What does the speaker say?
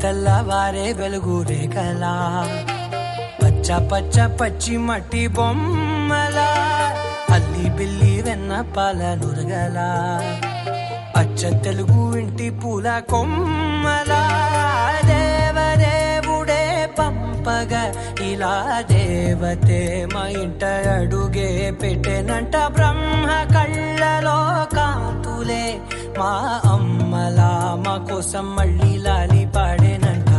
తెల్లవారే వెలుగు రేఖలా పచ్చ పచ్చ పచ్చి మట్టి బొమ్మలా అల్లి బిల్లి వెన్న పాల నురగలా అచ్చ తెలుగు ఇంటి పూల కొమ్మలా దేవదేవుడే పంపగా ఇలా దేవతే మా ఇంట అడుగే పెట్టెనంట బ్రహ్మ కళ్ళలో కాంతులే మా అమ్మలా మా కోసం మళ్ళీ లాలి పాడేనంట.